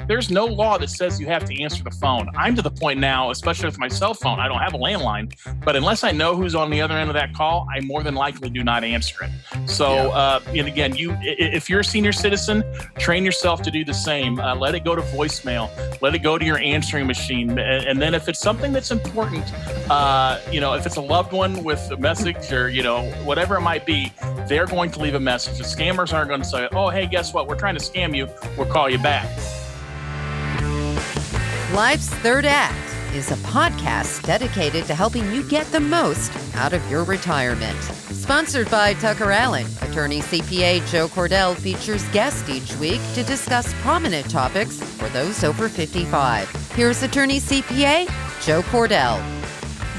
There's no law that says you have to answer the phone. I'm to the point now, especially with my cell phone, I don't have a landline, but unless I know who's on the other end of that call, I more than likely do not answer it. So, and again, if you're a senior citizen, train yourself to do the same. Let it go to voicemail. Let it go to your answering machine. And then if it's something that's important, if it's a loved one with a message or, whatever it might be, they're going to leave a message. The scammers aren't going to say, oh, hey, guess what? We're trying to scam you. We'll call you back. Life's Third Act is a podcast dedicated to helping you get the most out of your retirement. Sponsored by TuckerAllen, Attorney-CPA Joe Cordell features guests each week to discuss prominent topics for those over 55. Here's Attorney-CPA Joe Cordell.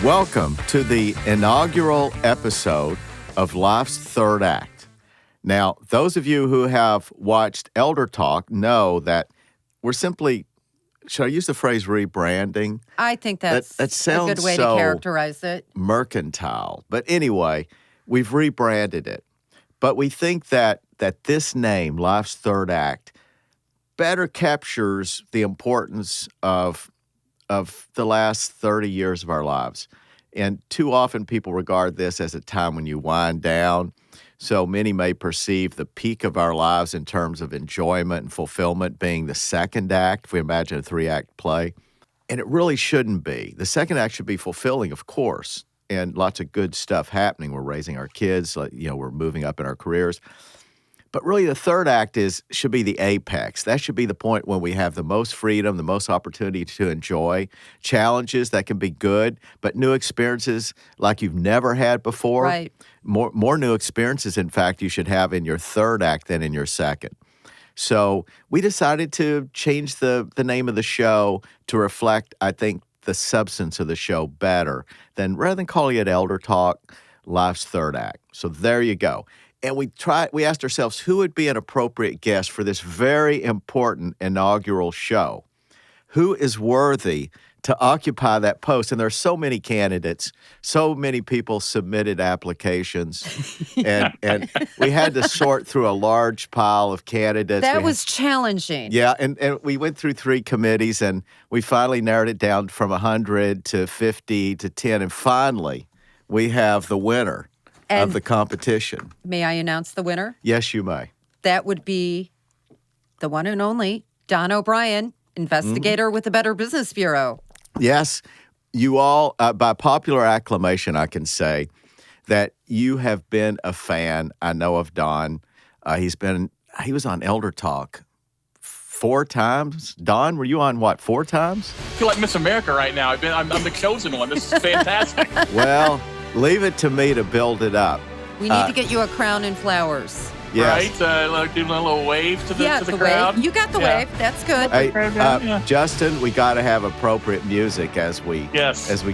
Welcome to the inaugural episode of Life's Third Act. Now, those of you who have watched Elder Talk know that we're simply, should I use the phrase rebranding? I think that's that sounds a good way so to characterize it. Mercantile. But anyway, we've rebranded it. But we think that this name, Life's Third Act, better captures the importance of the last 30 years of our lives. And too often people regard this as a time when you wind down. So many may perceive the peak of our lives in terms of enjoyment and fulfillment being the second act, if we imagine a three-act play. And it really shouldn't be. The second act should be fulfilling, of course, and lots of good stuff happening. We're raising our kids, we're moving up in our careers. But really the third act should be the apex. That should be the point when we have the most freedom, the most opportunity to enjoy challenges that can be good, but new experiences like you've never had before. Right. More new experiences, in fact, you should have in your third act than in your second. So we decided to change the name of the show to reflect, I think, the substance of the show better than rather than calling it Elder Talk, Life's Third Act. So there you go. And we asked ourselves who would be an appropriate guest for this very important inaugural show. Who is worthy to occupy that post? And there are so many candidates, so many people submitted applications, and we had to sort through a large pile of candidates. That was challenging. Yeah, and we went through 3 committees, and we finally narrowed it down from 100 to 50 to 10, and finally we have the winner of the competition. May I announce the winner? Yes, you may. That would be the one and only Don O'Brien, investigator with the Better Business Bureau. Yes, you all, by popular acclamation, I can say that you have been a fan, I know, of Don. He was on Elder Talk 4 times. Don, were you on, 4 times? I feel like Miss America right now. I'm the chosen one. This is fantastic. Well, leave it to me to build it up. We need to get you a crown and flowers. Yes. Right? Do a little wave to the crowd. Wave. You got the wave. That's good. Hey, Justin, we got to have appropriate music as we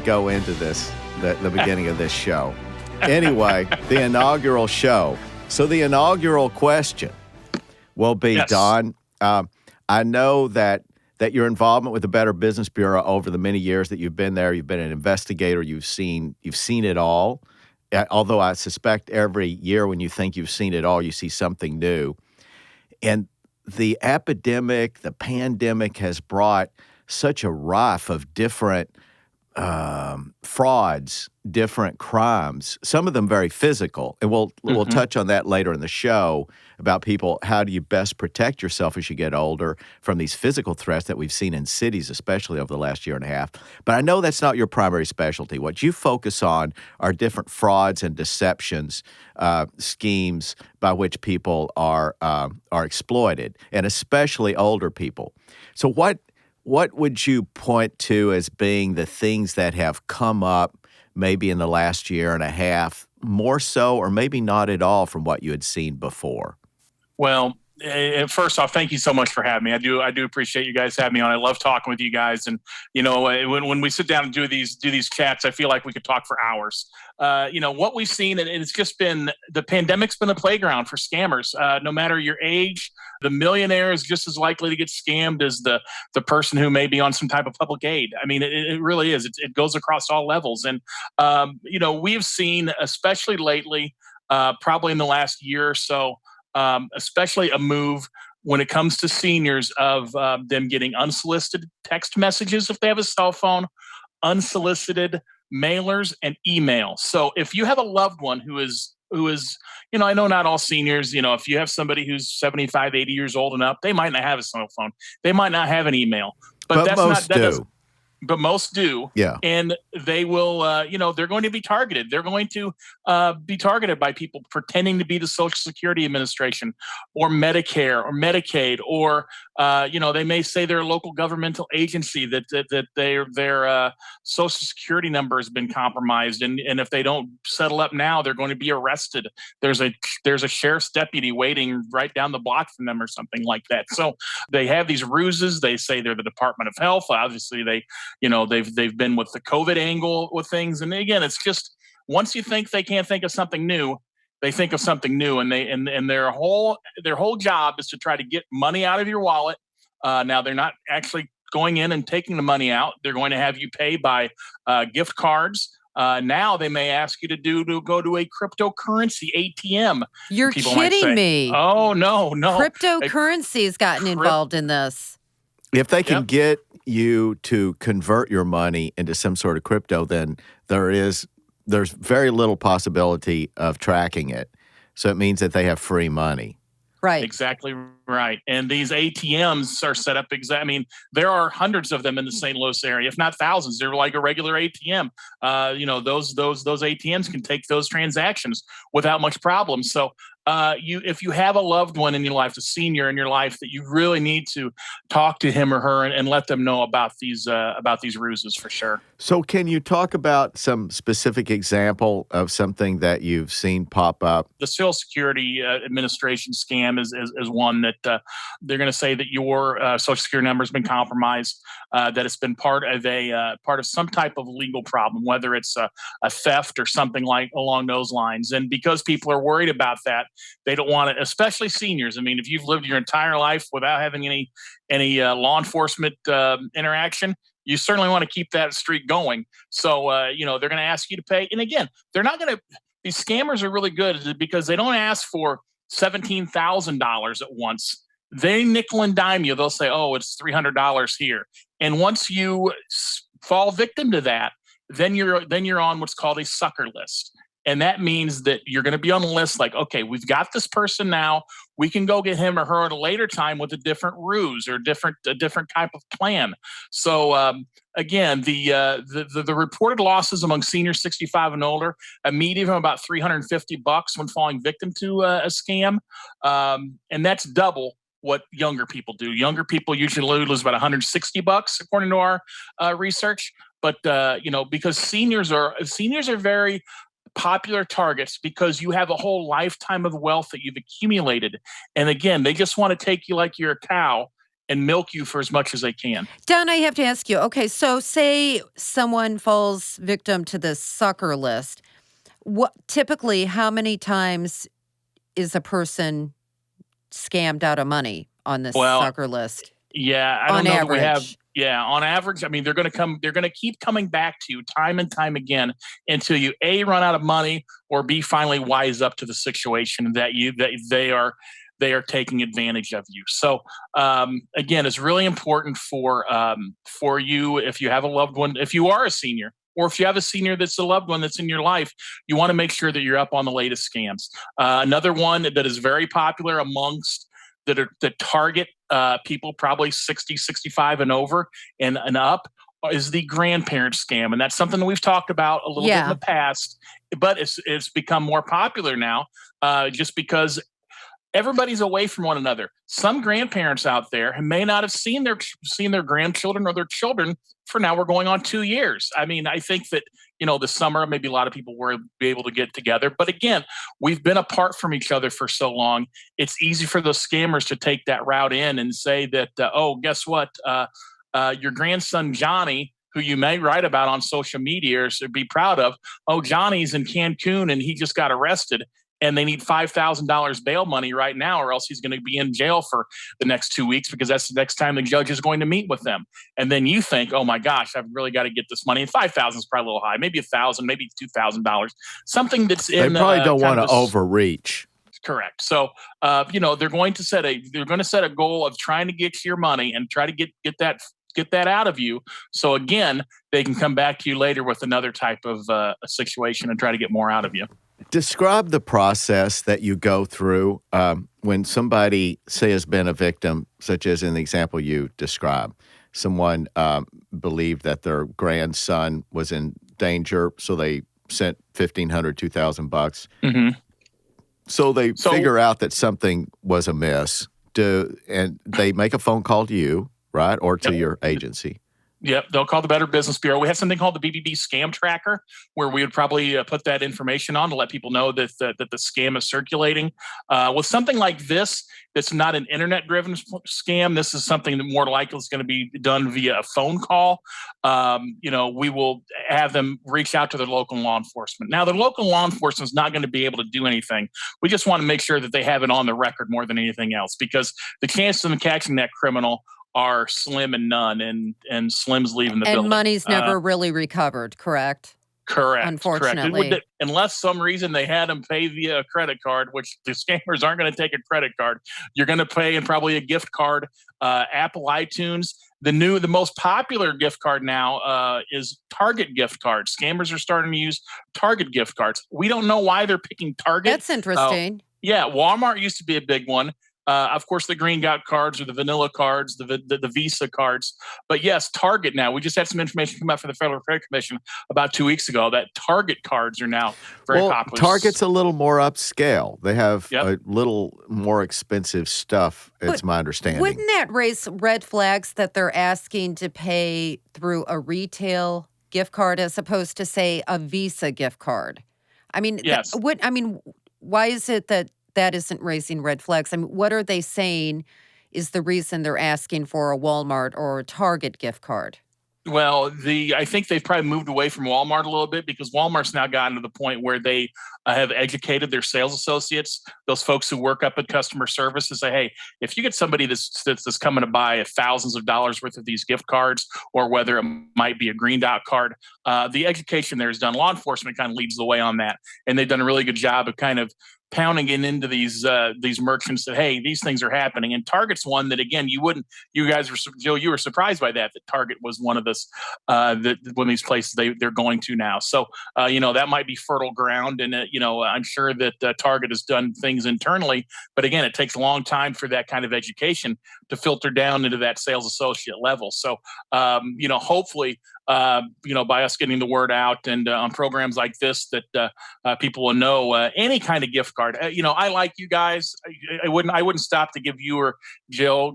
go into this, the beginning of this show. Anyway, the inaugural show. So the inaugural question will be, Don, I know that your involvement with the Better Business Bureau over the many years that you've been there, you've been an investigator, you've seen it all. Although I suspect every year when you think you've seen it all, you see something new. And the epidemic, the pandemic has brought such a rife of different frauds, different crimes, some of them very physical. And we'll touch on that later in the show about people, how do you best protect yourself as you get older from these physical threats that we've seen in cities, especially over the last year and a half. But I know that's not your primary specialty. What you focus on are different frauds and deceptions, schemes by which people are exploited, and especially older people. So what would you point to as being the things that have come up maybe in the last year and a half, more so or maybe not at all from what you had seen before? Well, first off, thank you so much for having me. I do appreciate you guys having me on. I love talking with you guys, and when we sit down and do these chats, I feel like we could talk for hours. What we've seen, and it's just been, the pandemic's been a playground for scammers. No matter your age, the millionaire is just as likely to get scammed as the person who may be on some type of public aid. I mean, it really is. It goes across all levels, and we've seen, especially lately, probably in the last year or so, especially a move when it comes to seniors of them getting unsolicited text messages if they have a cell phone, unsolicited mailers, and email. So if you have a loved one who is, I know not all seniors, if you have somebody who's 75, 80 years old and up, they might not have a cell phone. They might not have an email. But most do. But most do. Yeah. And they will, they're going to be targeted. They're going to be targeted by people pretending to be the Social Security Administration or Medicare or Medicaid, or, they may say they're a local governmental agency that their Social Security number has been compromised. And if they don't settle up now, they're going to be arrested. There's a sheriff's deputy waiting right down the block from them or something like that. So they have these ruses. They say they're the Department of Health. Obviously, they've been with the COVID angle with things. And again, it's just, once you think they can't think of something new, they think of something new, and their whole job is to try to get money out of your wallet. Now they're not actually going in and taking the money out. They're going to have you pay by gift cards. Now they may ask you to go to a cryptocurrency ATM. You're kidding me. Oh, no. Cryptocurrency's gotten involved in this. If they can get you to convert your money into some sort of crypto, then there's very little possibility of tracking it. So it means that they have free money. Right. Exactly right. And these ATMs are set up there are hundreds of them in the St. Louis area, if not thousands. They're like a regular ATM. Those ATMs can take those transactions without much problem. So if you have a loved one in your life, a senior in your life, that you really need to talk to him or her and let them know about these ruses for sure. So can you talk about some specific example of something that you've seen pop up? The Social Security Administration scam is one that they're going to say that your Social Security number has been compromised, that it's been part of some type of legal problem, whether it's a theft or something like along those lines. And because people are worried about that, they don't want it, especially seniors. I mean, if you've lived your entire life without having any law enforcement interaction, you certainly want to keep that streak going. So, they're going to ask you to pay. And again, these scammers are really good because they don't ask for $17,000 at once. They nickel and dime you. They'll say, oh, it's $300 here. And once you fall victim to that, then you're on what's called a sucker list. And that means that you're going to be on the list like, okay, we've got this person now. We can go get him or her at a later time with a different ruse or a different type of plan. So again, the reported losses among seniors 65 and older, a median of about $350 when falling victim to a scam, and that's double what younger people do. Younger people usually lose about $160 according to our research. But because seniors are very popular targets because you have a whole lifetime of wealth that you've accumulated. And again, they just want to take you like you're a cow and milk you for as much as they can. Don, I have to ask you, okay, so say someone falls victim to this sucker list. Typically, how many times is a person scammed out of money on this sucker list? Yeah, I don't know that we have. Yeah, on average, I mean, they're going to keep coming back to you time and time again until you A, run out of money, or B, finally wise up to the situation that they are taking advantage of you. So again, it's really important for you, if you have a loved one, if you are a senior, or if you have a senior that's a loved one that's in your life, you want to make sure that you're up on the latest scams. Another one that is very popular amongst that target people probably 60, 65 and over and up is the grandparent scam. And that's something that we've talked about a little bit in the past, but it's become more popular now just because everybody's away from one another. Some grandparents out there may not have seen their grandchildren or their children for now we're going on 2 years. I mean, I think that, this summer, maybe a lot of people will be able to get together. But again, we've been apart from each other for so long. It's easy for those scammers to take that route in and say that, guess what? Your grandson, Johnny, who you may write about on social media or be proud of, Johnny's in Cancun and he just got arrested. And they need $5,000 bail money right now, or else he's going to be in jail for the next 2 weeks because that's the next time the judge is going to meet with them. And then you think, oh my gosh, I've really got to get this money. And $5,000 is probably a little high, maybe $1,000, maybe $2,000, something that's in. They probably don't want to overreach. Correct. So, they're going to set a goal of trying to get your money and try to get that out of you. So again, they can come back to you later with another type of a situation and try to get more out of you. Describe the process that you go through when somebody, say, has been a victim, such as in the example you described. Someone believed that their grandson was in danger, so they sent $1,500, $2,000. Mm-hmm. So they figure out that something was amiss, and they make a phone call to you, right, or to your agency. Yep, they'll call the Better Business Bureau. We have something called the BBB Scam Tracker, where we would probably put that information on to let people know that the scam is circulating. With something like this, that's not an internet-driven scam. This is something that more likely is going to be done via a phone call. We will have them reach out to their local law enforcement. Now, the local law enforcement is not going to be able to do anything. We just want to make sure that they have it on the record more than anything else, because the chances of them catching that criminal are slim and none, and Slim's leaving the building. And money's never really recovered, correct? Correct. Unfortunately. Correct. Unless some reason they had them pay via a credit card, which the scammers aren't going to take a credit card. You're going to pay in probably a gift card, Apple iTunes. The most popular gift card now is Target gift cards. Scammers are starting to use Target gift cards. We don't know why they're picking Target. That's interesting. Walmart used to be a big one. Of course, the green dot cards or the vanilla cards, the Visa cards. But yes, Target now. We just had some information come out from the Federal Credit Commission about 2 weeks ago that Target cards are now very popular. Target's a little more upscale. They have a little more expensive stuff, it's my understanding. Wouldn't that raise red flags that they're asking to pay through a retail gift card as opposed to, say, a Visa gift card? I mean, yes. Why is it that isn't raising red flags? I mean, what are they saying is the reason they're asking for a Walmart or a Target gift card? Well, I think they've probably moved away from Walmart a little bit, because Walmart's now gotten to the point where they have educated their sales associates, those folks who work up at customer service, to say, hey, if you get somebody that's coming to buy thousands of dollars worth of these gift cards, or whether it might be a green dot card, the education there is done. Law enforcement kind of leads the way on that, and they've done a really good job of kind of pounding it into these merchants that, hey, these things are happening. And Target's one that, again, Joe, you were surprised by that Target was one of this, one of these places they're going to now. So, that might be fertile ground. And, I'm sure that Target has done things internally. But again, it takes a long time for that kind of education to filter down into that sales associate level. So, hopefully, by us getting the word out and on programs like this, that people will know any kind of gift card. I like you guys. I wouldn't stop to give you or Joe,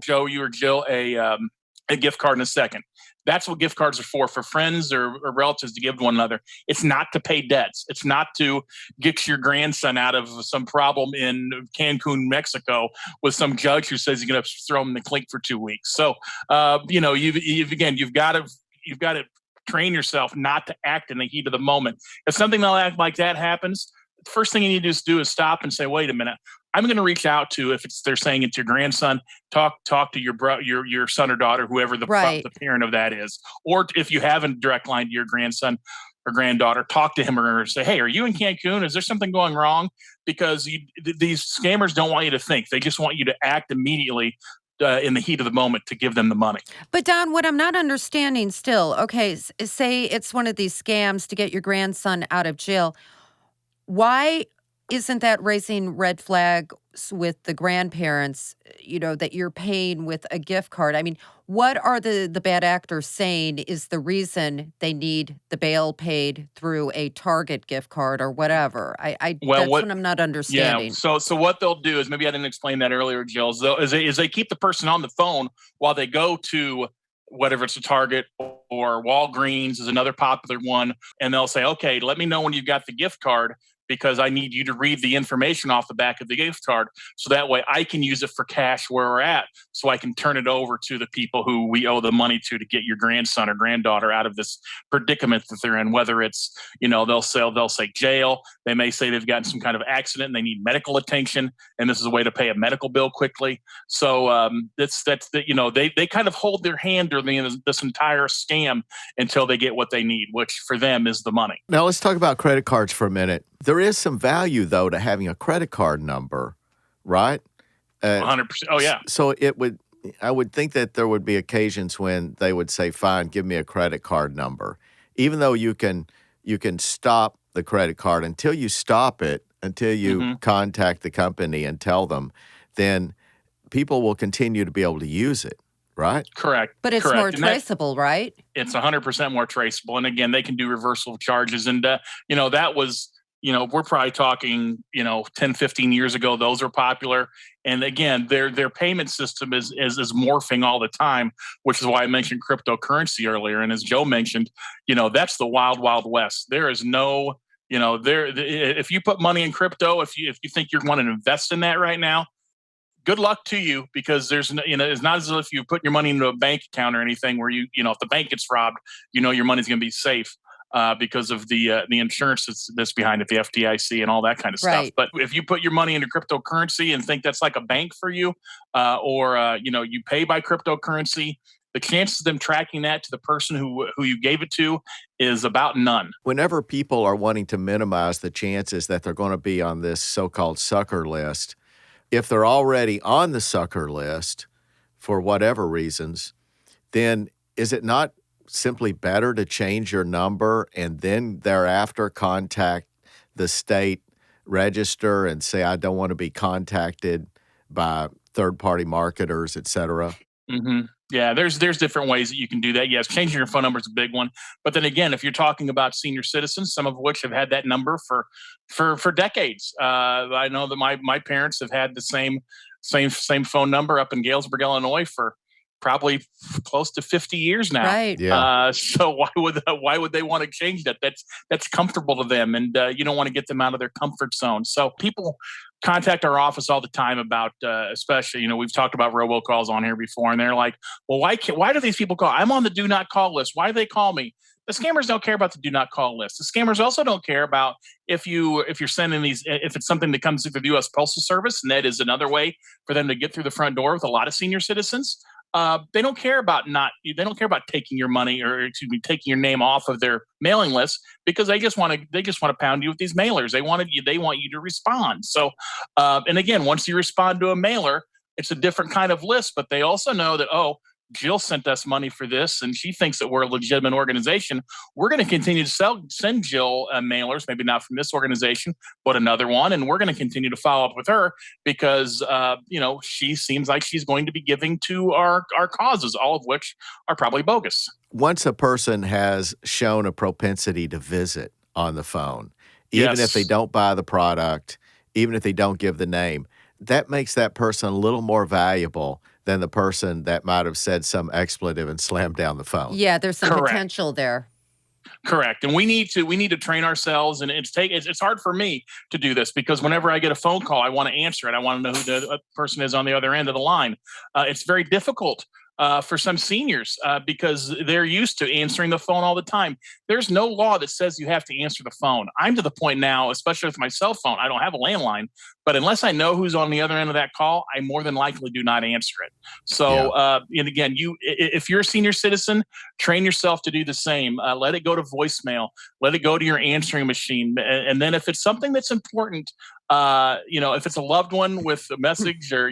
a gift card in a second. That's what gift cards are for friends or relatives to give to one another. It's not to pay debts. It's not to get your grandson out of some problem in Cancun, Mexico, with some judge who says you're going to throw him in the clink for 2 weeks. So, you've got to train yourself not to act in the heat of the moment. If something like that happens, the first thing you need to do is stop and say, wait a minute, I'm going to reach out to, if they're saying it's your grandson, talk to your son or daughter, whoever the parent of that is. Or if you have a direct line to your grandson or granddaughter, talk to him or say, hey, are you in Cancun? Is there something going wrong? Because these scammers don't want you to think. They just want you to act immediately in the heat of the moment to give them the money. But Don, what I'm not understanding still, okay, say it's one of these scams to get your grandson out of jail. Why isn't that raising red flags with the grandparents, that you're paying with a gift card? I mean, what are the bad actors saying is the reason they need the bail paid through a Target gift card or whatever? That's what I'm not understanding. Yeah. So what they'll do is, maybe I didn't explain that earlier, Jill, is they keep the person on the phone while they go to whatever it's a Target or Walgreens is another popular one. And they'll say, okay, let me know when you've got the gift card, because I need you to read the information off the back of the gift card, so that way I can use it for cash where we're at, so I can turn it over to the people who we owe the money to get your grandson or granddaughter out of this predicament that they're in. Whether it's, they'll say jail, they may say they've gotten some kind of accident and they need medical attention, and this is a way to pay a medical bill quickly. So they kind of hold their hand during this entire scam until they get what they need, which for them is the money. Now let's talk about credit cards for a minute. There is some value, though, to having a credit card number right? 100%. Oh yeah. So I would think that there would be occasions when they would say, "Fine, give me a credit card number," even though you can stop the credit card until you stop it, until you contact the company and tell them, then people will continue to be able to use it, right? Correct. But it's more traceable, right? It's 100% more traceable. And again, they can do reversal of charges. And, that was, we're probably talking, 10, 15 years ago, those are popular. And again, their payment system is morphing all the time, which is why I mentioned cryptocurrency earlier. And as Joe mentioned, that's the wild, wild west. There is no, if you put money in crypto, if you think you're wanting to invest in that right now, good luck to you, because there's it's not as if you put your money into a bank account or anything where if the bank gets robbed, your money's going to be safe because of the insurance that's behind it, the FDIC and all that kind of stuff. Right. But if you put your money into cryptocurrency and think that's like a bank for you, or you pay by cryptocurrency, the chances of them tracking that to the person who you gave it to is about none. Whenever people are wanting to minimize the chances that they're going to be on this so-called sucker list, if they're already on the sucker list for whatever reasons, then is it not simply better to change your number and then thereafter contact the state register and say, I don't want to be contacted by third-party marketers, et cetera? Mm-hmm. Yeah, there's different ways that you can do that. Yes, changing your phone number is a big one. But then again, if you're talking about senior citizens, some of which have had that number for decades. I know that my parents have had the same phone number up in Galesburg, Illinois for probably close to 50 years now. Right. Yeah. So why would they want to change that? That's comfortable to them, and you don't want to get them out of their comfort zone. So people contact our office all the time about, especially, we've talked about robocalls on here before, and they're like, well, why do these people call? I'm on the do not call list. Why do they call me? The scammers don't care about the do not call list. The scammers also don't care about if you're sending these, if it's something that comes through the U.S. Postal Service, and that is another way for them to get through the front door with a lot of senior citizens. They don't care about taking your money, or taking your name off of their mailing list, because they just want to pound you with these mailers. They want you to respond. So, and again, once you respond to a mailer, it's a different kind of list, but they also know that, Jill sent us money for this, and she thinks that we're a legitimate organization. We're going to continue to send Jill mailers, maybe not from this organization, but another one, and we're going to continue to follow up with her because, she seems like she's going to be giving to our causes, all of which are probably bogus. Once a person has shown a propensity to visit on the phone, even if they don't buy the product, even if they don't give the name, that makes that person a little more valuable than the person that might have said some expletive and slammed down the phone. Yeah, there's some Correct. potential there. Correct. And we need to train ourselves, and it's hard for me to do this, because whenever I get a phone call, I want to answer it. I want to know who the person is on the other end of the line. It's very difficult for some seniors because they're used to answering the phone all the time. There's no law that says you have to answer the phone. I'm to the point now, especially with my cell phone, I don't have a landline, but unless I know who's on the other end of that call, I more than likely do not answer it. So, and again, if you're a senior citizen, train yourself to do the same. Let it go to voicemail. Let it go to your answering machine. And then if it's something that's important, if it's a loved one with a message or,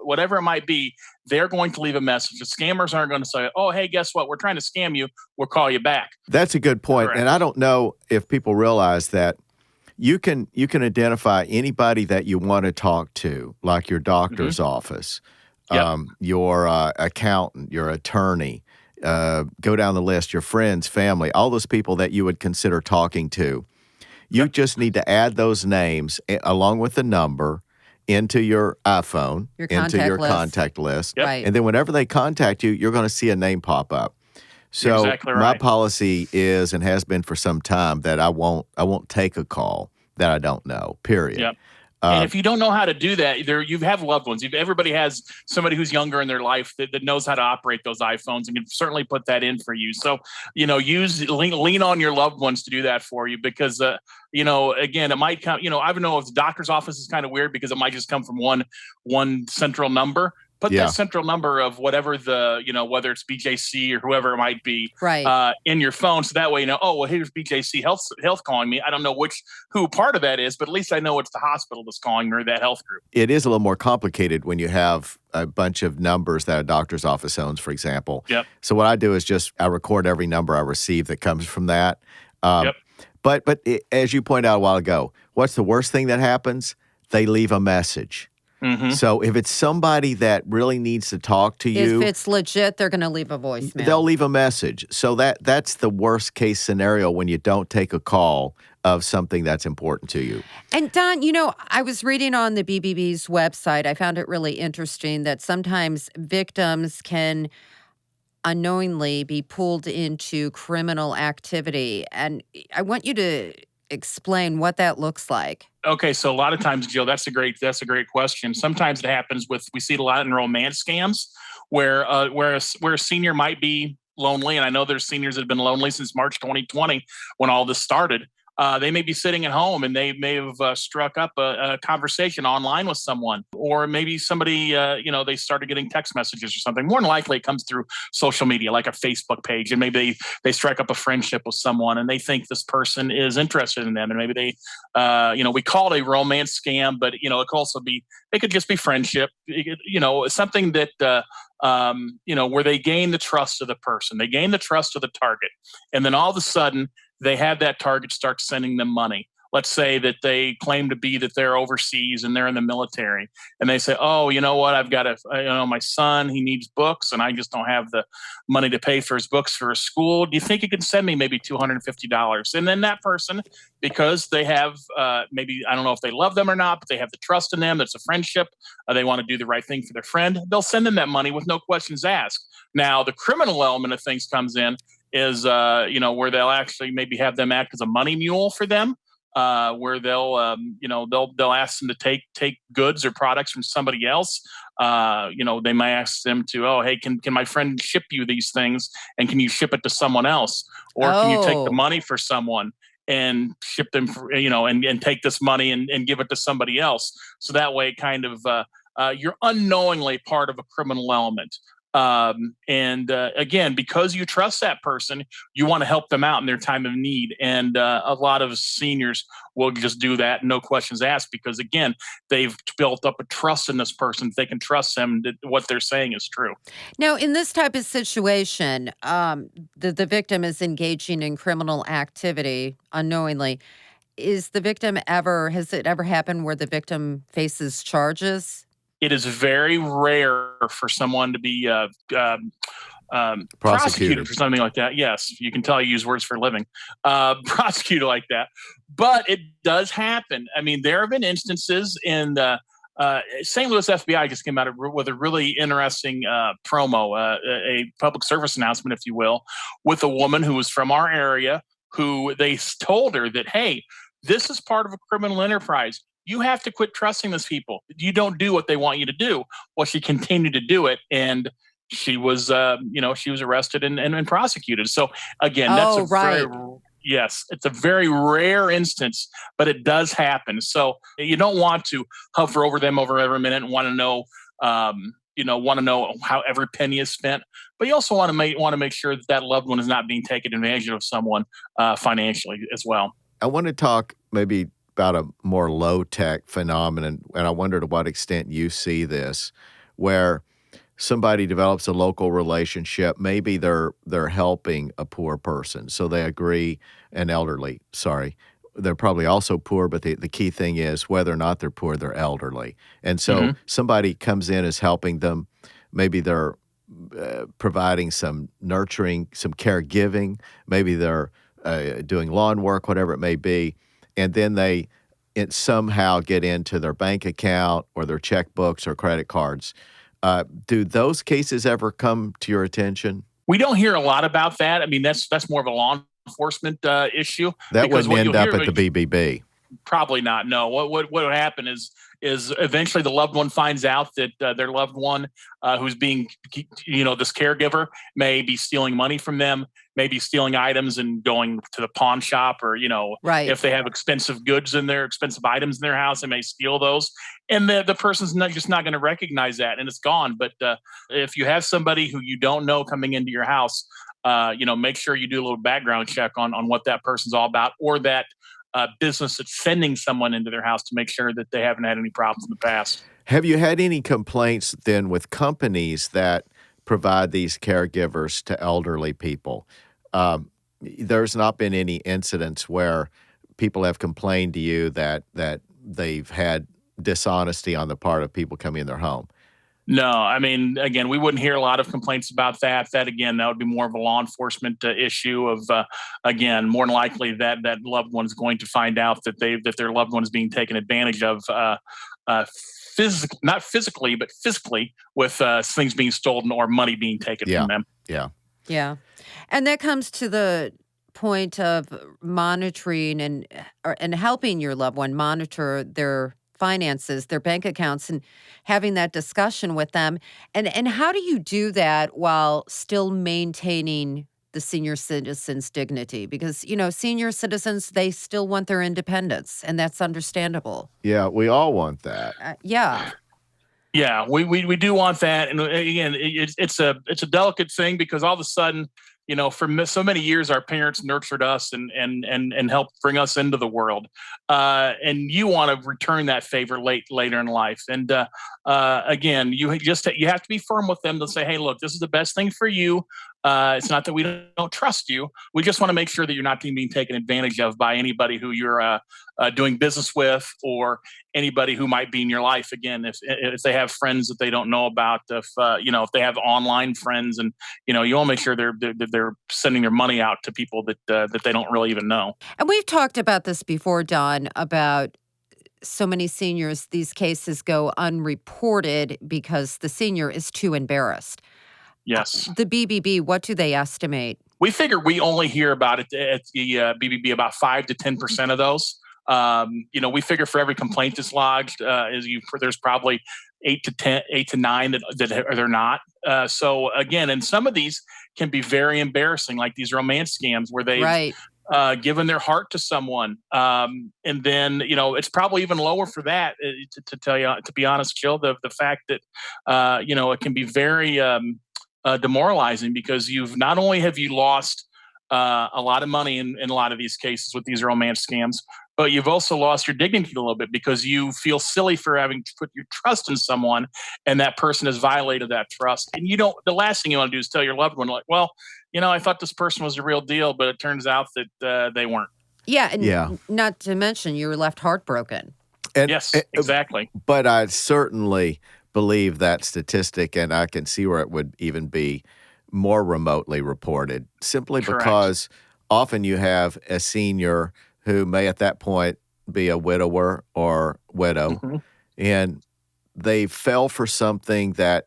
whatever it might be, they're going to leave a message. The scammers aren't going to say, oh, hey, guess what? We're trying to scam you. We'll call you back. That's a good point. Correct. And I don't know if people realize that you can identify anybody that you want to talk to, like your doctor's office, your accountant, your attorney, go down the list, your friends, family, all those people that you would consider talking to. You just need to add those names along with the number into your iPhone, into your contact list. Yep. Right. And then whenever they contact you, you're going to see a name pop up. So exactly right. My policy is, and has been for some time, that I won't take a call that I don't know, period. Yep. And if you don't know how to do that, you have loved ones. Everybody has somebody who's younger in their life that knows how to operate those iPhones and can certainly put that in for you. So, lean on your loved ones to do that for you, because, again, it might come, I don't know if the doctor's office is kind of weird because it might just come from one central number. Put Yeah. that central number of whatever whether it's BJC or whoever it might be, Right. in your phone. So that way, oh, well, here's BJC Health calling me. I don't know who part of that is, but at least I know it's the hospital that's calling me or that health group. It is a little more complicated when you have a bunch of numbers that a doctor's office owns, for example. Yep. So what I do is I record every number I receive that comes from that. Yep. But as you pointed out a while ago, what's the worst thing that happens? They leave a message. Mm-hmm. So if it's somebody that really needs to talk to you, If it's legit, they're going to leave a voicemail. they'll leave a message. So that's the worst case scenario when you don't take a call of something that's important to you. And Don, I was reading on the BBB's website. I found it really interesting that sometimes victims can unknowingly be pulled into criminal activity. And I want you to explain what that looks like. Okay, so a lot of times, Jill, that's a great question. Sometimes it happens we see it a lot in romance scams where a senior might be lonely, and I know there's seniors that have been lonely since March 2020 when all this started. They may be sitting at home and they may have struck up a conversation online with someone, or maybe somebody, they started getting text messages or something. More than likely, it comes through social media, like a Facebook page, and maybe they strike up a friendship with someone and they think this person is interested in them, and maybe they, we call it a romance scam, but it could also be, it could just be friendship, something that. Where they gain the trust of the person, they gain the trust of the target, and then all of a sudden they have that target start sending them money. Let's say that they claim to be that they're overseas and they're in the military, and they say, "Oh, you know what? I've got my son, he needs books, and I just don't have the money to pay for his books for his school. Do you think you can send me maybe $250?" And then that person, because they have maybe, I don't know if they love them or not, but they have the trust in them. That's a friendship. They want to do the right thing for their friend. They'll send them that money with no questions asked. Now, the criminal element of things comes in is where they'll actually maybe have them act as a money mule for them. Where they'll ask them to take goods or products from somebody else. They might ask them to, "Oh, hey, can my friend ship you these things, and can you ship it to someone else, or can you take the money for someone and ship them for, and take this money and give it to somebody else?" So that way, kind of, you're unknowingly part of a criminal element. Again, because you trust that person, you want to help them out in their time of need. And a lot of seniors will just do that, no questions asked, because again, they've built up a trust in this person. They can trust them that what they're saying is true. Now, in this type of situation, the victim is engaging in criminal activity unknowingly. Has it ever happened where the victim faces charges? It is very rare for someone to be prosecuted for something like that. Yes, you can tell I use words for a living. Prosecuted like that. But it does happen. I mean, there have been instances in the St. Louis FBI just came out with a really interesting promo, a public service announcement, if you will, with a woman who was from our area who they told her that, hey, this is part of a criminal enterprise. You have to quit trusting these people. You don't do what they want you to do. Well, she continued to do it, and she was, arrested and prosecuted. So again, it's a very rare instance, but it does happen. So you don't want to hover over them over every minute and want to know, how every penny is spent. But you also want to make sure that loved one is not being taken advantage of someone financially as well. I want to talk maybe about a more low-tech phenomenon, and I wonder to what extent you see this, where somebody develops a local relationship. Maybe they're helping a poor person, so they agree, an elderly, sorry. They're probably also poor, but the key thing is whether or not they're poor, they're elderly. And so somebody comes in as helping them. Maybe they're providing some nurturing, some caregiving. Maybe they're doing lawn work, whatever it may be. And then they somehow get into their bank account or their checkbooks or credit cards. Do those cases ever come to your attention? We don't hear a lot about that. I mean, that's more of a law enforcement issue. That wouldn't end up at the BBB. Probably not. No. What would happen is eventually the loved one finds out that their loved one, who's being, this caregiver, may be stealing money from them, maybe stealing items and going to the pawn shop, or Right. if they have expensive items in their house, they may steal those, and the person's just not going to recognize that, and it's gone. But if you have somebody who you don't know coming into your house, make sure you do a little background check on what that person's all about, or that business that's sending someone into their house, to make sure that they haven't had any problems in the past. Have you had any complaints then with companies that provide these caregivers to elderly people? There's not been any incidents where people have complained to you that they've had dishonesty on the part of people coming in their home? No, I mean, again, we wouldn't hear a lot of complaints about that. That would be more of a law enforcement issue of, again, more than likely that loved one is going to find out that their loved one is being taken advantage of, not physically, but physically, with things being stolen or money being taken from them. Yeah. And that comes to the point of monitoring and helping your loved one monitor their finances, their bank accounts, and having that discussion with them. And how do you do that while still maintaining the senior citizen's dignity? Because, senior citizens, they still want their independence, and that's understandable. Yeah, we all want that. Yeah. Yeah, we do want that. And again, it's a delicate thing, because all of a sudden, for so many years, our parents nurtured us and helped bring us into the world. And you want to return that favor later in life. And again, you have to be firm with them to say, hey, look, this is the best thing for you. It's not that we don't trust you. We just want to make sure that you're not being taken advantage of by anybody who you're doing business with, or anybody who might be in your life. Again, if they have friends that they don't know about, if they have online friends, and you want to make sure they're sending their money out to people that they don't really even know. And we've talked about this before, Don, about so many seniors, these cases go unreported because the senior is too embarrassed. Yes. The BBB, what do they estimate? We figure we only hear about it at the BBB, about 5 to 10% of those. We figure for every complaint that's lodged, there's probably 8 to 9 that they're not. So again, and some of these can be very embarrassing, like these romance scams where they've given their heart to someone, and then it's probably even lower for that. To be honest, Jill, the fact that it can be very demoralizing, because not only have you lost a lot of money in a lot of these cases with these romance scams, but you've also lost your dignity a little bit, because you feel silly for having to put your trust in someone, and that person has violated that trust. And the last thing you want to do is tell your loved one, like, well, I thought this person was the real deal, but it turns out that they weren't. Yeah, and not to mention you were left heartbroken. Yes, exactly. But I certainly believe that statistic, and I can see where it would even be more remotely reported, simply Correct. Because often you have a senior who may at that point be a widower or widow, mm-hmm. and they fell for something that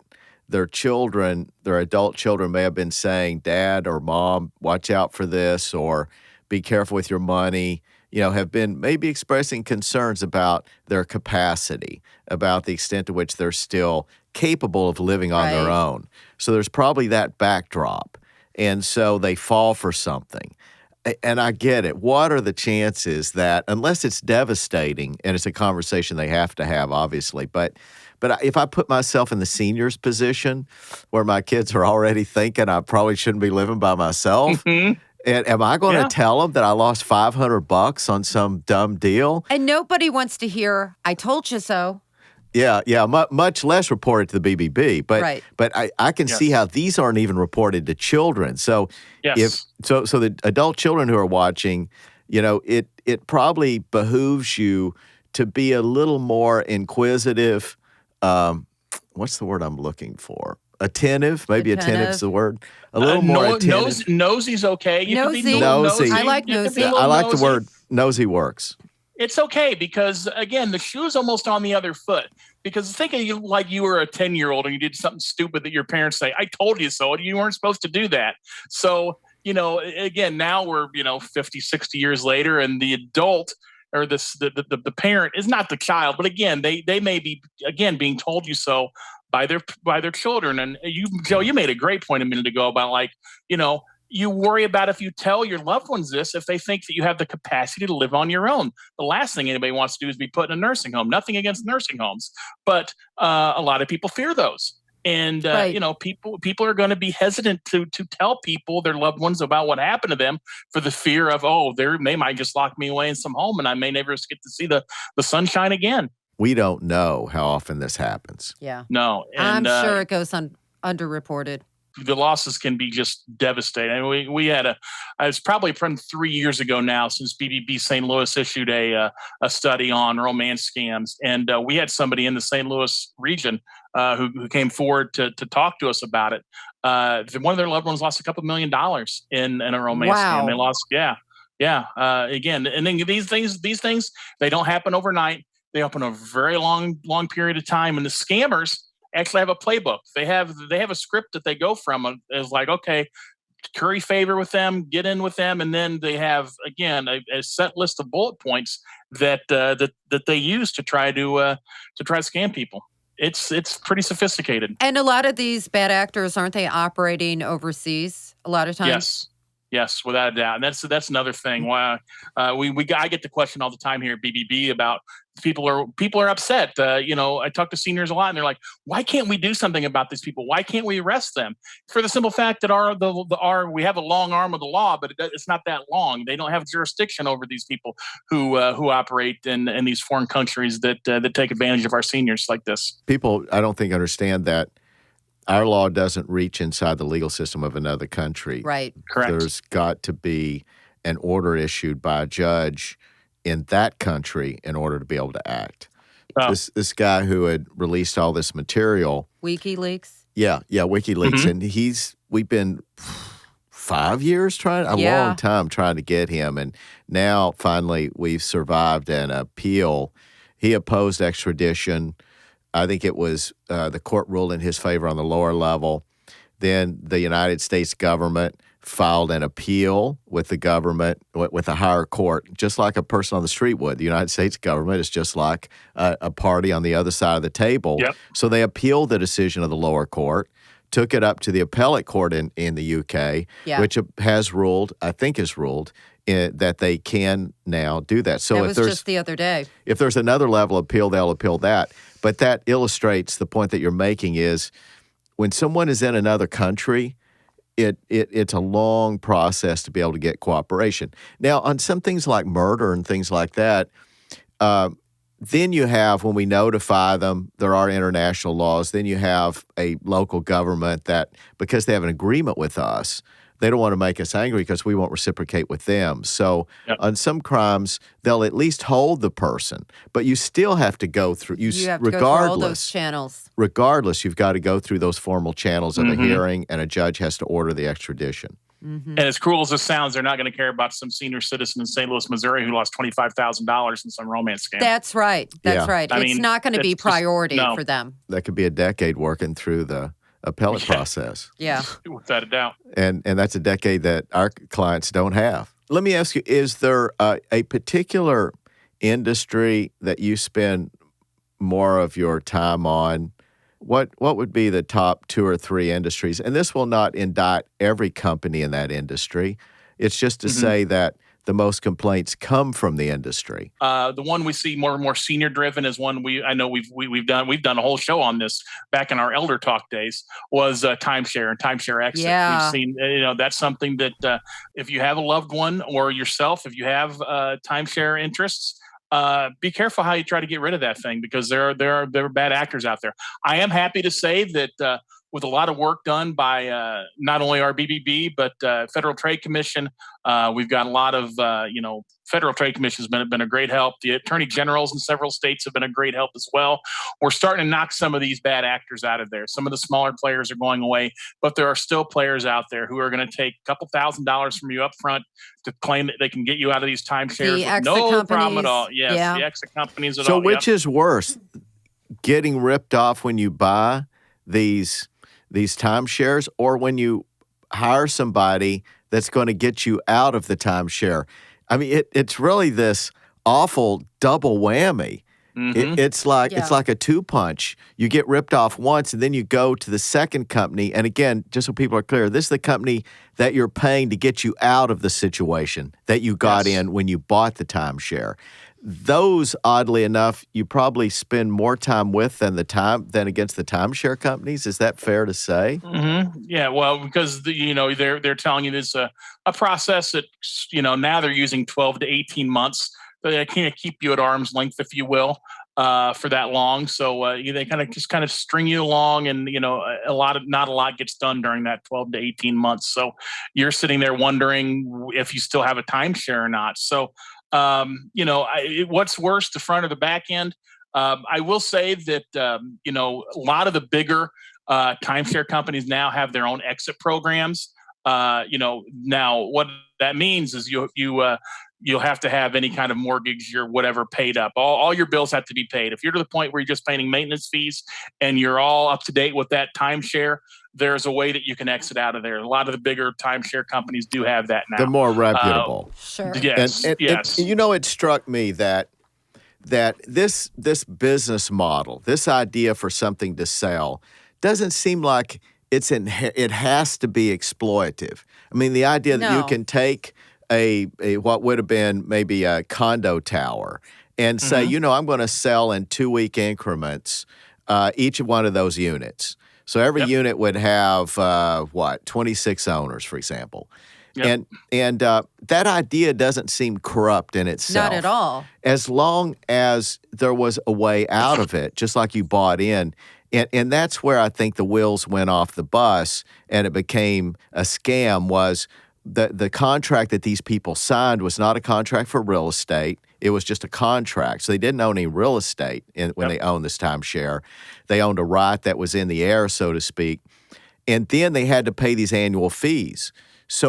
their adult children may have been saying, Dad or Mom, watch out for this, or be careful with your money, have been maybe expressing concerns about their capacity, about the extent to which they're still capable of living on their own. So there's probably that backdrop. And so they fall for something. And I get it. What are the chances that, unless it's devastating, and it's a conversation they have to have, obviously, but if I put myself in the senior's position where my kids are already thinking I probably shouldn't be living by myself, mm-hmm. and am I going to tell them that I lost $500 on some dumb deal? And nobody wants to hear, I told you so. Yeah, much less reported to the BBB. But I can see how these aren't even reported to children. So so the adult children who are watching, it probably behooves you to be a little more inquisitive. What's the word I'm looking for? Attentive. Maybe attentive is the word. A little more attentive. Nosy's okay. Nosy. Nosy. I like nosy. I like the word nosy works. It's okay, because again, the shoe's almost on the other foot. Because think of you like you were a 10-year-old and you did something stupid that your parents say, I told you so. You weren't supposed to do that. So, again, now we're, 50, 60 years later, and the adult or the parent is not the child, but again, they may be again being told you so by their children. And Joe, you made a great point a minute ago about like, you worry about if you tell your loved ones this, if they think that you have the capacity to live on your own. The last thing anybody wants to do is be put in a nursing home. Nothing against nursing homes, but a lot of people fear those. And, Right. People are going to be hesitant to tell people, their loved ones, about what happened to them for the fear of, they might just lock me away in some home and I may never get to see the sunshine again. We don't know how often this happens. Yeah. No. And, I'm sure it goes underreported. The losses can be just devastating. I mean, we had it's probably from 3 years ago now since BBB St. Louis issued a study on romance scams. And we had somebody in the St. Louis region who came forward to talk to us about it. One of their loved ones lost a couple $1 million in a romance scam. They lost, again, and then these things, they don't happen overnight. They happen a very long period of time. And the scammers actually have a playbook. They have a script that they go from. It's like, okay, curry favor with them, get in with them, and then they have again a set list of bullet points that they use to try to scam people. It's pretty sophisticated. And a lot of these bad actors, aren't they operating overseas a lot of times? Yes, without a doubt. And that's another thing. Why I get the question all the time here at BBB about people are upset. I talk to seniors a lot, and they're like, "Why can't we do something about these people? Why can't we arrest them?" For the simple fact that we have a long arm of the law, but it's not that long. They don't have jurisdiction over these people who operate in these foreign countries that take advantage of our seniors like this. People, I don't think, understand that our law doesn't reach inside the legal system of another country. Right. Correct. There's got to be an order issued by a judge in that country in order to be able to act. Oh. This guy who had released all this material. WikiLeaks? Yeah, WikiLeaks. Mm-hmm. And we've been 5 years long time trying to get him. And now finally we've survived an appeal. He opposed extradition. I think it was the court ruled in his favor on the lower level. Then the United States government filed an appeal with the government, with a higher court, just like a person on the street would. The United States government is just like a party on the other side of the table. Yep. So they appealed the decision of the lower court, took it up to the appellate court in the UK, which has ruled that they can now do that. So that was just the other day. If there's another level of appeal, they'll appeal that. But that illustrates the point that you're making is when someone is in another country, it's a long process to be able to get cooperation. Now, on some things like murder and things like that, then you have, when we notify them, there are international laws. Then you have a local government that, because they have an agreement with us, they don't want to make us angry because we won't reciprocate with them. So on some crimes, they'll at least hold the person, but you still have to go through. You have to go through all those channels. Regardless, you've got to go through those formal channels of a hearing, and a judge has to order the extradition. Mm-hmm. And as cruel as this sounds, they're not going to care about some senior citizen in St. Louis, Missouri, who lost $25,000 in some romance scam. That's right. That's right. It's not going to be priority for them. That could be a decade working through the appellate process. Yeah. Without a doubt. And that's a decade that our clients don't have. Let me ask you, is there a particular industry that you spend more of your time on? What would be the top 2 or 3 industries? And this will not indict every company in that industry. It's just to say that the most complaints come from the industry. The one we see more and more senior driven is one I know we've done a whole show on this back in our Elder Talk days, was Timeshare and Timeshare exit. Yeah. We've seen that's something that if you have a loved one or yourself, if you have timeshare interests, be careful how you try to get rid of that thing, because there are bad actors out there. I am happy to say that with a lot of work done by not only our BBB, but Federal Trade Commission. We've got a lot of, Federal Trade Commission has been a great help. The Attorney Generals in several states have been a great help as well. We're starting to knock some of these bad actors out of there. Some of the smaller players are going away, but there are still players out there who are going to take a couple $1,000s from you up front to claim that they can get you out of these timeshares with no problem at all. Yes, the exit companies at all. So which is worse, getting ripped off when you buy these timeshares, or when you hire somebody that's going to get you out of the timeshare? I mean, it's really this awful double whammy. Mm-hmm. It's like Yeah. it's like a two-punch. You get ripped off once, and then you go to the second company. And again, just so people are clear, this is the company that you're paying to get you out of the situation that you got Yes. in when you bought the timeshare. Those, oddly enough, you probably spend more time with than against the timeshare companies. Is that fair to say? Mm-hmm. Yeah, well, because they're telling you this a process that now they're using 12 to 18 months. They can't keep you at arm's length, if you will, for that long. So they kind of string you along, and not a lot gets done during that 12 to 18 months. So you're sitting there wondering if you still have a timeshare or not. So what's worse, the front or the back end? I will say that a lot of the bigger timeshare companies now have their own exit programs. Now what that means is you'll have to have any kind of mortgage or whatever paid up. All your bills have to be paid. If you're to the point where you're just paying maintenance fees and you're all up to date with that timeshare, there's a way that you can exit out of there. A lot of the bigger timeshare companies do have that now. They're more reputable. Sure. Yes. Yes. And, it struck me that this business model, this idea for something to sell, doesn't seem like it has to be exploitive. I mean, the idea that you can take a what would have been maybe a condo tower and say, I'm going to sell in 2-week increments each of one of those units. So every unit would have 26 owners, for example. Yep. And that idea doesn't seem corrupt in itself. Not at all. As long as there was a way out of it, just like you bought in. And that's where I think the wheels went off the bus and it became a scam. Was the contract that these people signed was not a contract for real estate. It was just a contract. So they didn't own any real estate when they owned this timeshare. They owned a right that was in the air, so to speak. And then they had to pay these annual fees.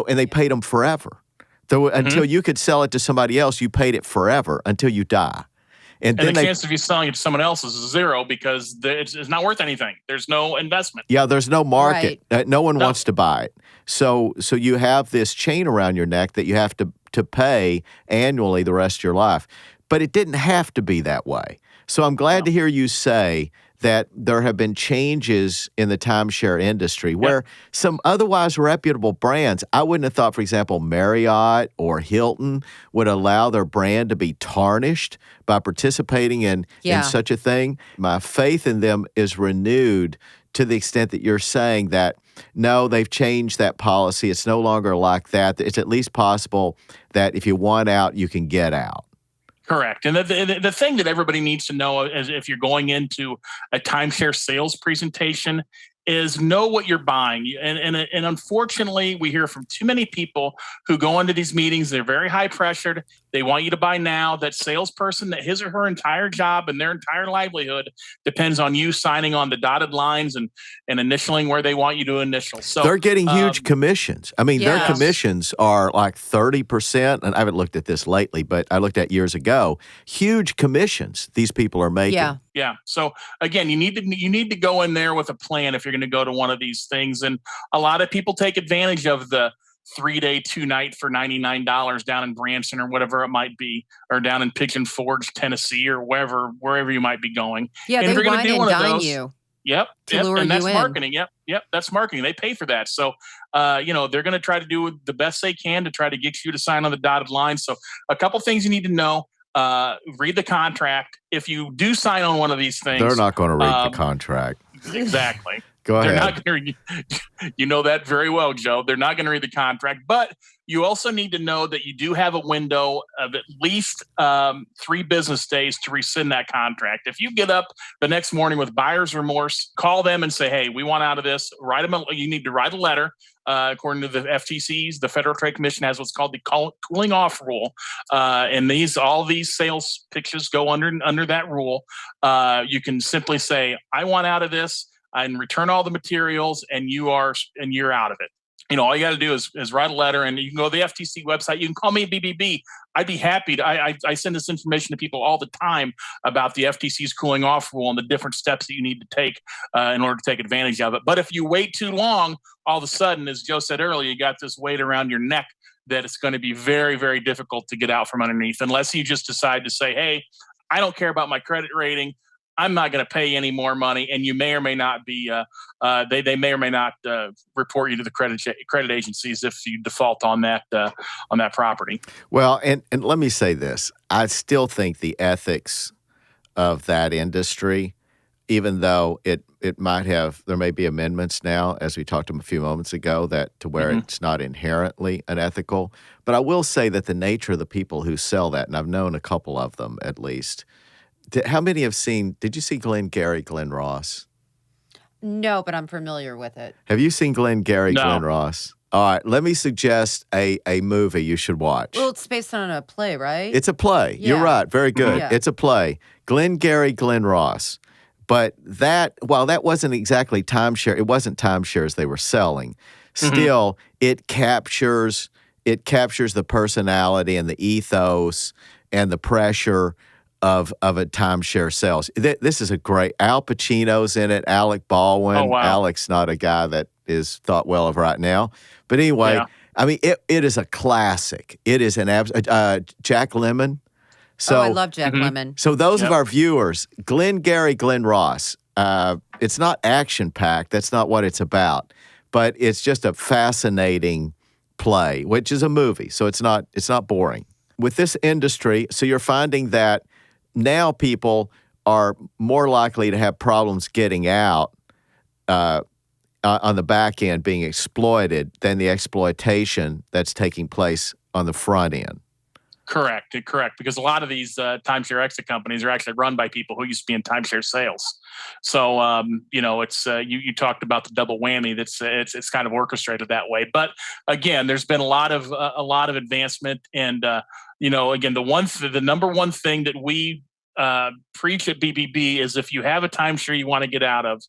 And they paid them forever. Until you could sell it to somebody else, you paid it forever until you die. And then the chance of you selling it to someone else is zero because it's not worth anything. There's no investment. Yeah, there's no market. Right. No one wants to buy it. So you have this chain around your neck that you have to pay annually the rest of your life. But it didn't have to be that way. So I'm glad to hear you say that there have been changes in the timeshare industry where some otherwise reputable brands, I wouldn't have thought, for example, Marriott or Hilton would allow their brand to be tarnished by participating in such a thing. My faith in them is renewed to the extent that you're saying that, no, they've changed that policy. It's no longer like that. It's at least possible that if you want out, you can get out. Correct. And the thing that everybody needs to know is if you're going into a timeshare sales presentation is know what you're buying. And unfortunately, we hear from too many people who go into these meetings. They're very high pressured. They want you to buy now. That salesperson, that his or her entire job and their entire livelihood depends on you signing on the dotted lines and initialing where they want you to initial. So they're getting huge commissions. I mean, their commissions are like 30%. And I haven't looked at this lately, but I looked at years ago. Huge commissions these people are making. Yeah. So again, you need to go in there with a plan if you're going to go to one of these things. And a lot of people take advantage of the 3-day, 2-night for $99 down in Branson or whatever it might be, or down in Pigeon Forge, Tennessee, or wherever you might be going. Yeah, and they if you're wine do and one dine of those, you. Yep. Lure And that's you in. marketing. Yep. That's marketing. They pay for that. So, they're going to try to do the best they can to try to get you to sign on the dotted line. So a couple things you need to know. Read the contract. If you do sign on one of these things, they're not going to read the contract. Exactly. Go ahead. They're not going to. You know that very well, Joe. They're not going to read the contract, but you also need to know that you do have a window of at least 3 business days to rescind that contract. If you get up the next morning with buyer's remorse, call them and say, "Hey, we want out of this." You need to write a letter. According to the FTC's, the Federal Trade Commission has what's called the cooling off rule, and all these sales pitches go under that rule. You can simply say, "I want out of this," and return all the materials, and you're out of it. All you got to do is write a letter, and you can go to the FTC website. You can call me BBB. I'd be happy to. I send this information to people all the time about the FTC's cooling off rule and the different steps that you need to take in order to take advantage of it. But if you wait too long, all of a sudden, as Joe said earlier, you got this weight around your neck that it's going to be very, very difficult to get out from underneath unless you just decide to say, hey, I don't care about my credit rating. I'm not going to pay any more money. And you may or may not be, they may or may not report you to the credit agencies if you default on that property. Well, and let me say this. I still think the ethics of that industry, even though it might have, there may be amendments now, as we talked a few moments ago, that to where it's not inherently unethical. But I will say that the nature of the people who sell that, and I've known a couple of them at least. How many have seen, did you see Glenn Ross? No, but I'm familiar with it. Have you seen Glenn No. Ross? All right, let me suggest a movie you should watch. Well, it's based on a play, right? It's a play. Yeah. You're right. Very good. Yeah. It's a play. Glenn Ross. But while that wasn't exactly timeshare, it wasn't timeshares they were selling. Still, it captures the personality and the ethos and the pressure of a timeshare sales. This is a great, Al Pacino's in it, Alec Baldwin. Oh, wow. Alec's not a guy that is thought well of right now. But anyway, Yeah. I mean, it is a classic. It is an Jack Lemmon. So, I love Jack Lemmon. So those of Yep. our viewers, Glenn Ross, it's not action-packed. That's not what it's about. But it's just a fascinating play, which is a movie. So it's not boring. With this industry, so you're finding that now people are more likely to have problems getting out on the back end being exploited than the exploitation that's taking place on the front end. Correct. Because a lot of these timeshare exit companies are actually run by people who used to be in timeshare sales. So, it's you talked about the double whammy. It's kind of orchestrated that way. But again, there's been a lot of advancement, and again, the number one thing that we preach at BBB is if you have a timeshare you want to get out of,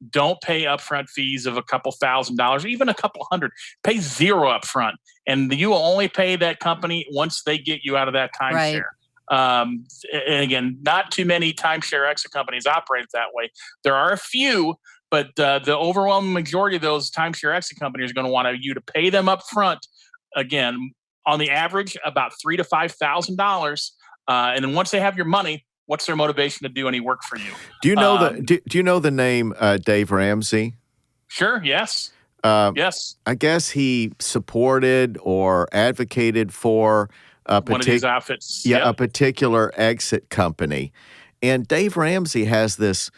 don't pay upfront fees of a couple $1,000s, even a couple hundred. Pay zero upfront, and you will only pay that company once they get you out of that timeshare. Right. And again, not too many timeshare exit companies operate that way. There are a few, but the overwhelming majority of those timeshare exit companies are going to want you to pay them upfront. Again, on the average, about $3,000 to $5,000, and then once they have your money, what's their motivation to do any work for you? Do you know do you know the name Dave Ramsey? Sure. Yes. Yes. I guess he supported or advocated for one of these outfits. Yeah, a particular exit company. And Dave Ramsey has this,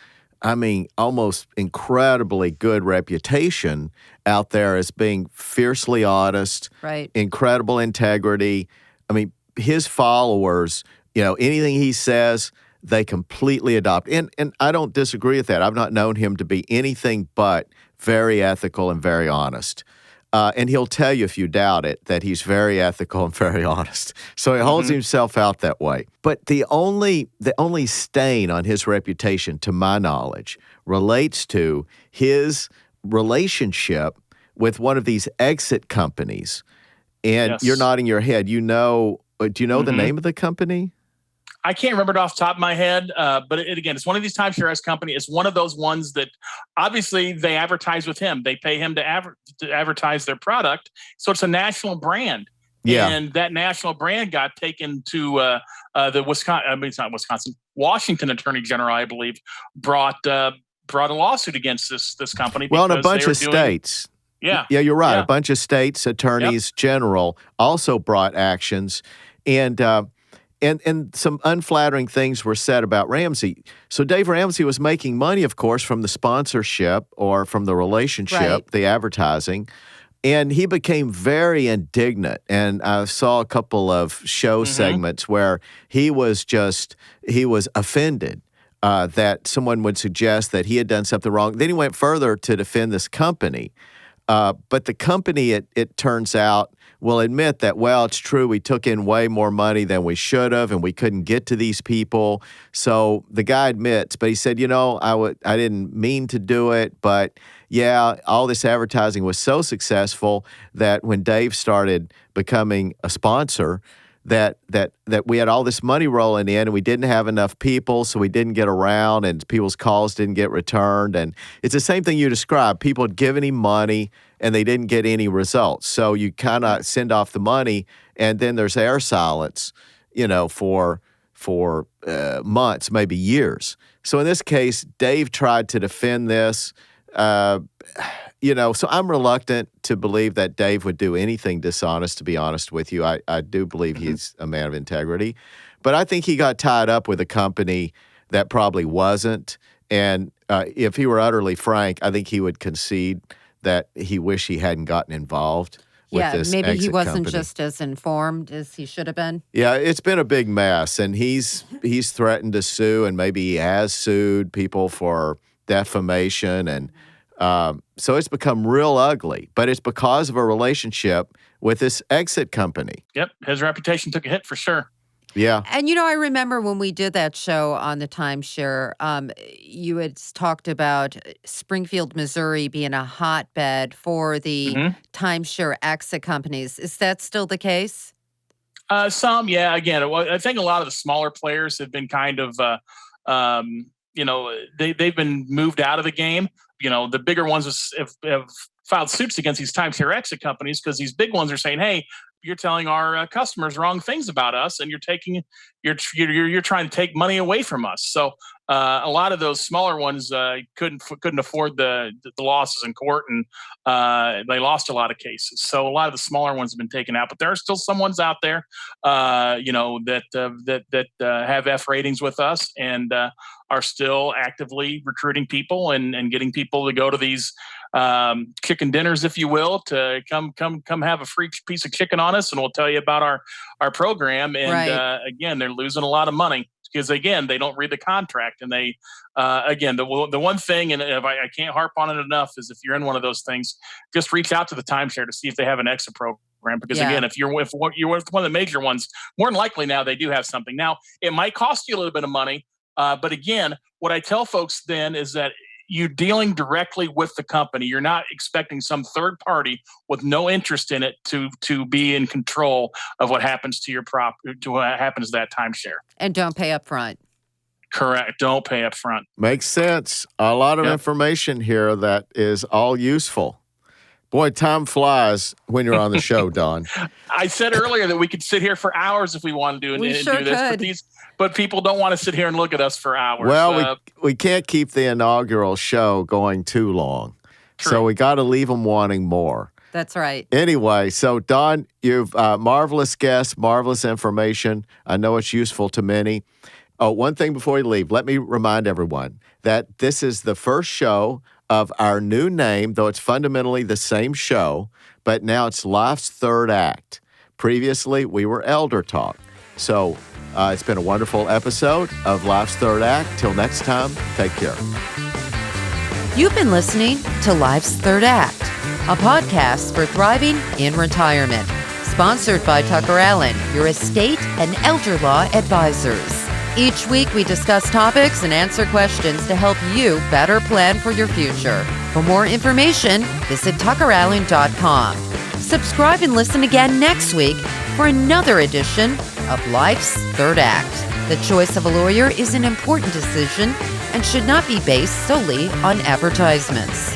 almost incredibly good reputation out there as being fiercely honest, right? Incredible integrity. His followers, anything he says, they completely adopt. And I don't disagree with that. I've not known him to be anything but very ethical and very honest. And he'll tell you, if you doubt it, that he's very ethical and very honest. So he holds himself out that way. But the only stain on his reputation, to my knowledge, relates to his relationship with one of these exit companies. And You're nodding your head. Do you know the name of the company? I can't remember it off the top of my head, but it's one of these timeshare exit companies. It's one of those ones that obviously they advertise with him. They pay him to advertise their product. So it's a national brand. Yeah. And that national brand got taken to the Washington Attorney General, I believe, brought a lawsuit against this company. Well, in a bunch of states. Yeah. Yeah, you're right. Yeah. A bunch of states attorneys general also brought actions, and some unflattering things were said about Ramsey. So Dave Ramsey was making money, of course, from the sponsorship or from the relationship, the advertising, and he became very indignant. And I saw a couple of show segments where he was offended that someone would suggest that he had done something wrong. Then he went further to defend this company. But the company, it turns out, will admit that, well, it's true, we took in way more money than we should have, and we couldn't get to these people. So the guy admits, but he said, I didn't mean to do it, but yeah, all this advertising was so successful that when Dave started becoming a sponsor, that we had all this money rolling in and we didn't have enough people, so we didn't get around and people's calls didn't get returned. And it's the same thing you described. People had given him money and they didn't get any results. So you kind of send off the money and then there's air silence, for months, maybe years. So in this case, Dave tried to defend this. So I'm reluctant to believe that Dave would do anything dishonest, to be honest with you. I do believe he's a man of integrity. But I think he got tied up with a company that probably wasn't. And if he were utterly frank, I think he would concede that he wished he hadn't gotten involved with this maybe he exit wasn't company. just as informed as he should have been. Yeah, it's been a big mess. And he's threatened to sue, and maybe he has sued people for defamation. And so it's become real ugly, but it's because of a relationship with this exit company. Yep, his reputation took a hit for sure. Yeah. And, I remember when we did that show on the timeshare, you had talked about Springfield, Missouri being a hotbed for the timeshare exit companies. Is that still the case? Some, yeah. Again, I think a lot of the smaller players have been kind of, they've been moved out of the game. The bigger ones have filed suits against these timeshare exit companies because these big ones are saying, "Hey, you're telling our customers wrong things about us, and you're trying to take money away from us." So a lot of those smaller ones couldn't afford the losses in court, and they lost a lot of cases. So a lot of the smaller ones have been taken out, but there are still some ones out there, that have F ratings with us and are still actively recruiting people and getting people to go to these chicken dinners, if you will, to come have a free piece of chicken on us, and we'll tell you about our program. And again, they're losing a lot of money because again, they don't read the contract. And they the one thing, and if I can't harp on it enough, is if you're in one of those things, just reach out to the timeshare to see if they have an exit program. Because again, if you're with one of the major ones, more than likely now they do have something. Now it might cost you a little bit of money, but again, what I tell folks then is that you're dealing directly with the company. You're not expecting some third party with no interest in it to be in control of what happens to your to what happens to that timeshare. And don't pay up front. Correct. Don't pay up front. Makes sense. A lot of information here that is all useful. Boy, time flies when you're on the show, Don. I said earlier that we could sit here for hours if we wanted to We sure do this. could. But people don't want to sit here and look at us for hours. Well, we can't keep the inaugural show going too long. True. So we got to leave them wanting more. That's right. Anyway, so Don, you've marvelous guests, marvelous information. I know it's useful to many. Oh, one thing before we leave, let me remind everyone that this is the first show of our new name, though it's fundamentally the same show, but now it's Life's Third Act. Previously, we were Elder Talk. So it's been a wonderful episode of Life's Third Act. Till next time, take care. You've been listening to Life's Third Act, a podcast for thriving in retirement. Sponsored by TuckerAllen, your estate and elder law advisors. Each week, we discuss topics and answer questions to help you better plan for your future. For more information, visit TuckerAllen.com. Subscribe and listen again next week for another edition of Life's Third Act. The choice of a lawyer is an important decision and should not be based solely on advertisements.